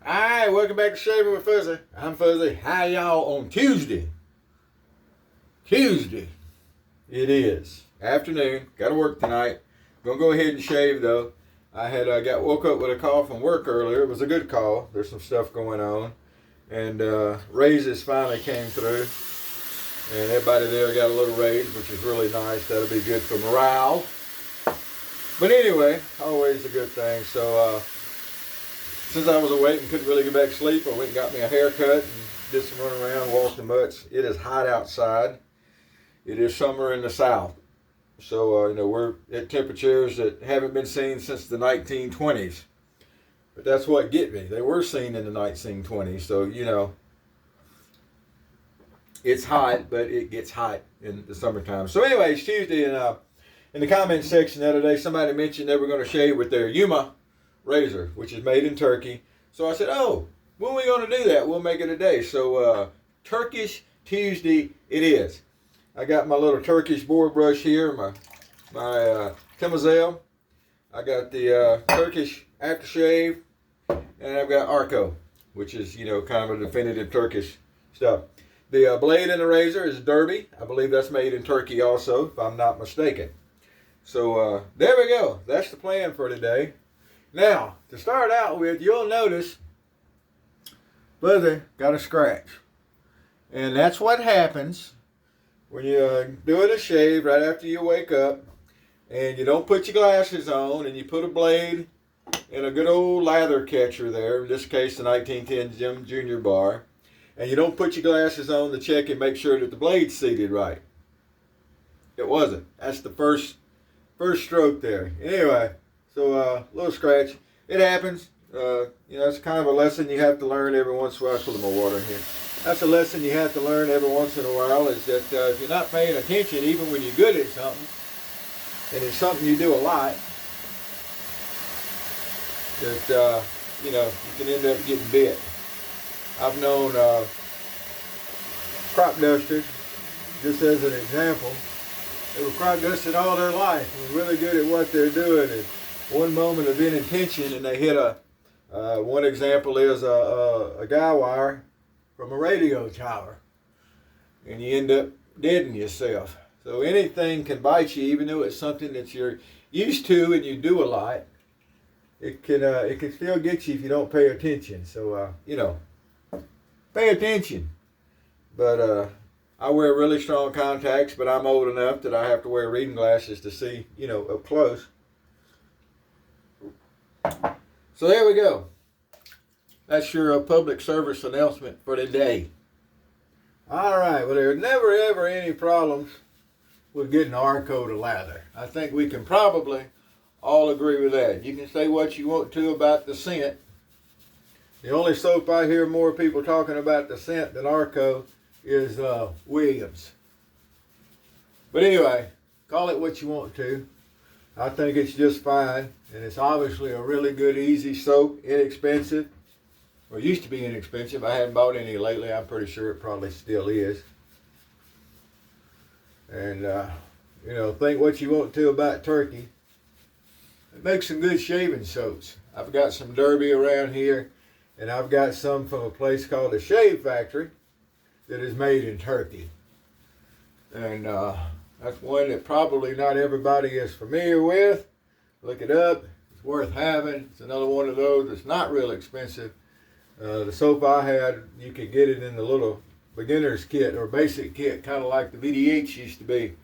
Alright, welcome back to Shaving with Fuzzy. I'm Fuzzy. How y'all on Tuesday? Tuesday. It is. Afternoon. Got to work tonight. Gonna go ahead and shave though. I had woke up with a call from work earlier. It was a good call. There's some stuff going on. And raises finally came through. And everybody there got a little raise, which is really nice. That'll be good for morale. But anyway, always a good thing. So, since I was awake and couldn't really get back to sleep, I went and got me a haircut and did some running around, walked the mutts. It is hot outside. It is summer in the south. So, we're at temperatures that haven't been seen since the 1920s. But that's what get me. They were seen in the 1920s. So, it's hot, but it gets hot in the summertime. So anyway, it's Tuesday, and in the comment section the other day, somebody mentioned they were going to shave with their Yuma razor, which is made in Turkey. So I said, oh, when are we going to do that? We'll make it a day. So Turkish Tuesday it is. I got my little Turkish board brush here, my Timazale. I got the Turkish aftershave, and I've got ARKO, which is, kind of a definitive Turkish stuff. The blade in the razor is Derby. I believe that's made in Turkey also, if I'm not mistaken. So there we go. That's the plan for today. Now, to start out with, you'll notice Fuzzy got a scratch. And that's what happens when you're doing a shave right after you wake up and you don't put your glasses on and you put a blade in a good old lather catcher there, in this case the 1910 Jim Jr. bar, and you don't put your glasses on to check and make sure that the blade's seated right. It wasn't. That's the first stroke there. Anyway, so little scratch. It happens. It's kind of a lesson you have to learn every once in a while. I'll put my water in here. That's a lesson you have to learn every once in a while, is that if you're not paying attention, even when you're good at something, and it's something you do a lot, that, you can end up getting bit. I've known crop dusters, just as an example. They were crop dusted all their life and were really good at what they're doing. And one moment of inattention and they hit one example is a guy wire from a radio tower. And you end up deading yourself. So anything can bite you, even though it's something that you're used to and you do a lot. It can still get you if you don't pay attention. So, pay attention. But I wear really strong contacts, but I'm old enough that I have to wear reading glasses to see, up close. So there we go. That's your public service announcement for today. All right. Well, there's never, ever any problems with getting ARKO to lather. I think we can probably all agree with that. You can say what you want to about the scent. The only soap I hear more people talking about the scent than ARKO is Williams. But anyway, call it what you want to. I think it's just fine, and it's obviously a really good, easy soap, inexpensive, or used to be inexpensive. I haven't bought any lately. I'm pretty sure it probably still is. And, think what you want to about Turkey. It makes some good shaving soaps. I've got some Derby around here, and I've got some from a place called the Shave Factory that is made in Turkey. And that's one that probably not everybody is familiar with. Look it up. It's worth having. It's another one of those that's not real expensive. The soap I had, you could get it in the little beginner's kit or basic kit, kind of like the VDH used to be,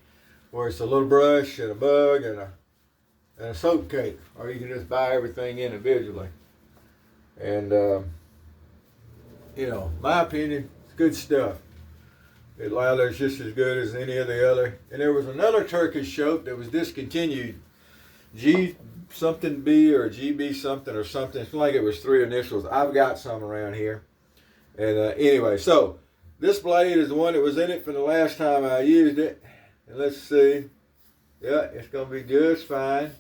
where it's a little brush and a bug and a soap cake, or you can just buy everything individually. And, my opinion, it's good stuff. It lathers just as good as any of the other. And there was another Turkish soap that was discontinued. G something B or GB something or something. It's like it was 3 initials. I've got some around here. And anyway, so this blade is the one that was in it from the last time I used it. And let's see. Yeah, it's going to be just fine.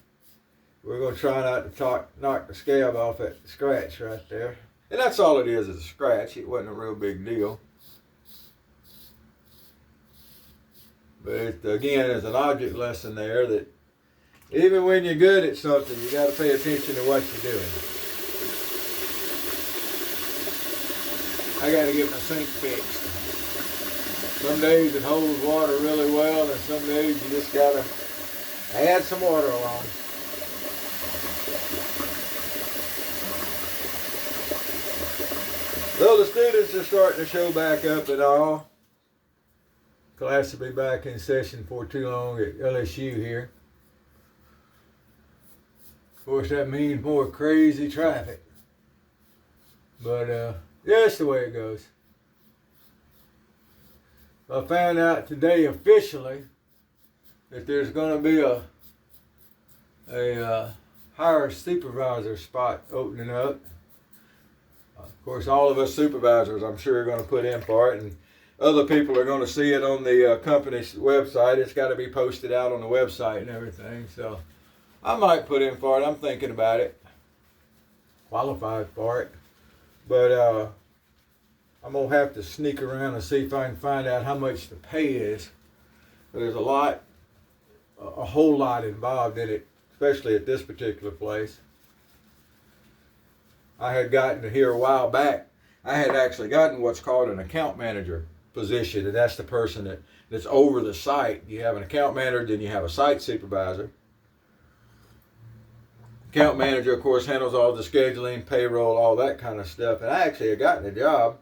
We're going to try not to knock the scab off that scratch right there. And that's all it is a scratch. It wasn't a real big deal. But again, there's an object lesson there that even when you're good at something, you got to pay attention to what you're doing. I got to get my sink fixed. Some days it holds water really well, and some days you just got to add some water along. So the students are starting to show back up and all. Class will be back in session for too long at LSU here. Of course, that means more crazy traffic. But yeah, that's the way it goes. I found out today officially that there's going to be a higher supervisor spot opening up. Of course, all of us supervisors, I'm sure, are going to put in for it, and other people are going to see it on the company's website. It's got to be posted out on the website and everything. So I might put in for it. I'm thinking about it. Qualified for it. But I'm going to have to sneak around and see if I can find out how much the pay is. But there's a whole lot involved in it, especially at this particular place. I had gotten to here a while back. I had actually gotten what's called an account manager position, and that's the person that's over the site. You have an account manager, then you have a site supervisor. Account manager, of course, handles all the scheduling, payroll, all that kind of stuff. And I actually had gotten a job.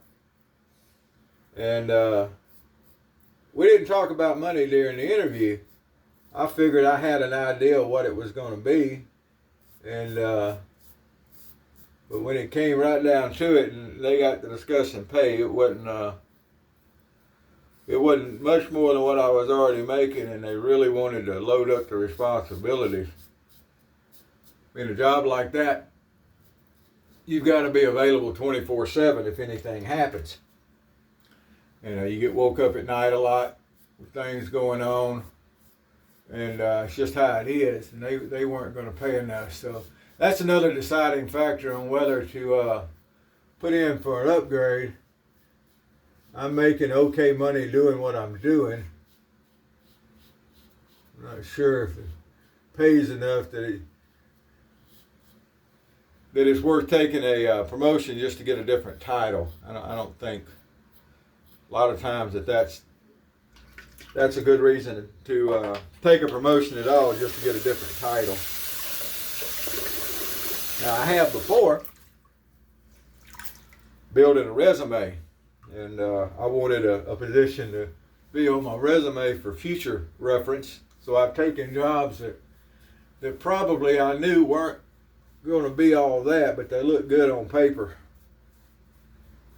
And we didn't talk about money during the interview. I figured I had an idea of what it was going to be. And but when it came right down to it and they got to discussing pay, it wasn't much more than what I was already making, and they really wanted to load up the responsibilities. In a job like that, you've got to be available 24/7 if anything happens. You know, you get woke up at night a lot with things going on, and it's just how it is, and they weren't going to pay enough. So that's another deciding factor on whether to put in for an upgrade. I'm making okay money doing what I'm doing. I'm not sure if it pays enough that it's worth taking a promotion just to get a different title. I don't think a lot of times that's a good reason to take a promotion at all, just to get a different title. Now, I have before building a resume, and I wanted a position to be on my resume for future reference. So I've taken jobs that probably I knew weren't going to be all that, but they look good on paper.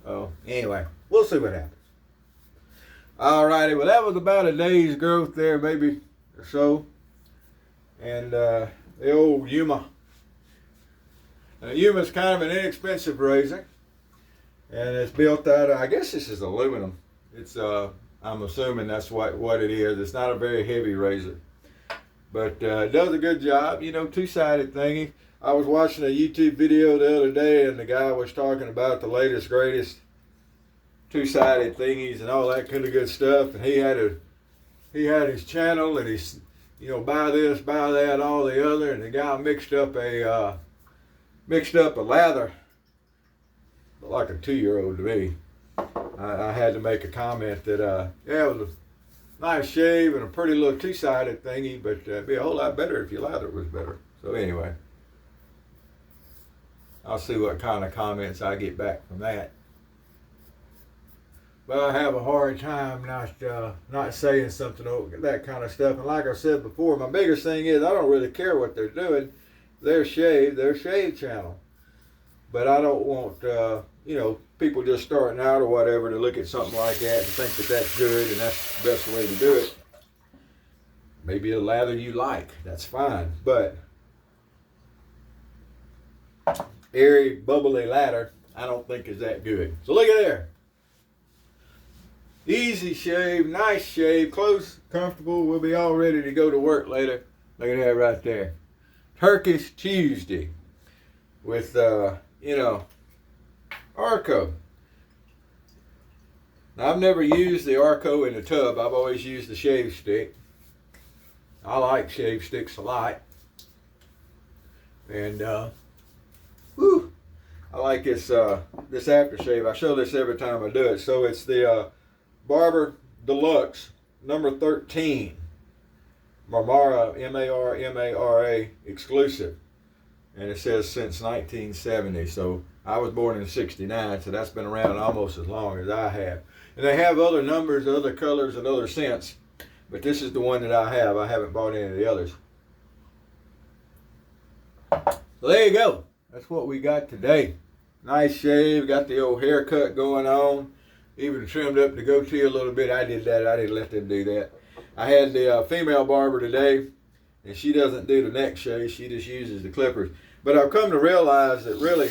Oh, anyway, we'll see what happens. All righty, well, that was about a day's growth there, maybe or so. And the old Yuma. Now, Yuma's kind of an inexpensive razor, and it's built out of, I guess this is aluminum. It's I'm assuming that's what it is. It's not a very heavy razor, but it does a good job. You know, two-sided thingy. I was watching a YouTube video the other day, and the guy was talking about the latest, greatest two-sided thingies and all that kind of good stuff. And he had his channel, and he's, you know, buy this, buy that, all the other. And the guy mixed up a lather, like a 2-year-old to me. I had to make a comment that yeah, it was a nice shave and a pretty little two-sided thingy, but it'd be a whole lot better if your lather was better. So anyway, I'll see what kind of comments I get back from that. But I have a hard time not saying something over that kind of stuff. And like I said before, my biggest thing is I don't really care what they're doing. Their shave channel. But I don't want you know, people just starting out or whatever to look at something like that and think that that's good and that's the best way to do it. Maybe a lather you like, that's fine. But airy, bubbly lather, I don't think is that good. So look at there. Easy shave, nice shave, close, comfortable. We'll be all ready to go to work later. Look at that right there. Turkish Tuesday with, you know, ARKO. Now, I've never used the ARKO in the tub. I've always used the shave stick. I like shave sticks a lot. And, whew, I like this this aftershave. I show this every time I do it. So it's the Barber Deluxe number 13 Marmara, M-A-R-M-A-R-A exclusive, and it says since 1970. So I was born in '69, so that's been around almost as long as I have. And they have other numbers, other colors, and other scents, but this is the one that I have. I haven't bought any of the others. So there you go. That's what we got today. Nice shave. Got the old haircut going on. Even trimmed up the goatee a little bit. I did that. I didn't let them do that. I had the female barber today, and she doesn't do the neck shave. She just uses the clippers. But I've come to realize that really,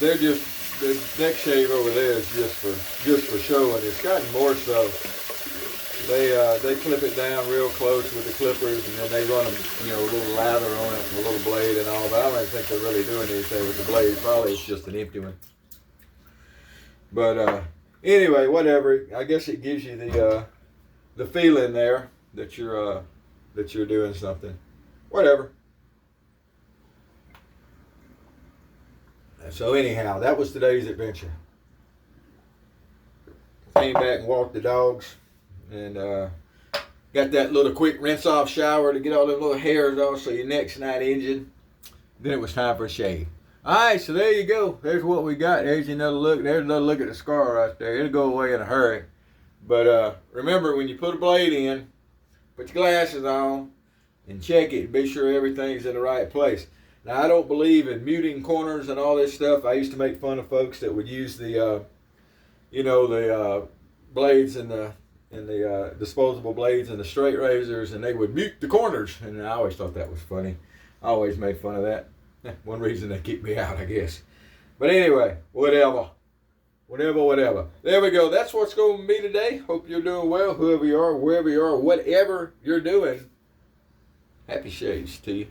they're just, the neck shave over there is just for show, and it's gotten more so. They clip it down real close with the clippers, and then they run a little lather on it, and a little blade and all. But I don't even think they're really doing anything with the blade. Probably it's just an empty one. But anyway, whatever. I guess it gives you the feeling there that you're doing something. Whatever. So anyhow, that was today's adventure. Came back and walked the dogs. And got that little quick rinse off shower to get all them little hairs off so your neck's not injured. Then it was time for a shave. Alright, so there you go. There's what we got. There's another look. There's another look at the scar right there. It'll go away in a hurry. But remember, when you put a blade in, put your glasses on and check it. Be sure everything's in the right place. Now, I don't believe in muting corners and all this stuff. I used to make fun of folks that would use the blades and the disposable blades and the straight razors, and they would mute the corners, and I always thought that was funny. I always made fun of that. One reason they kicked me out, I guess. But anyway, whatever. There we go. That's what's going to be today. Hope you're doing well, whoever you are, wherever you are, whatever you're doing. Happy shaves to you.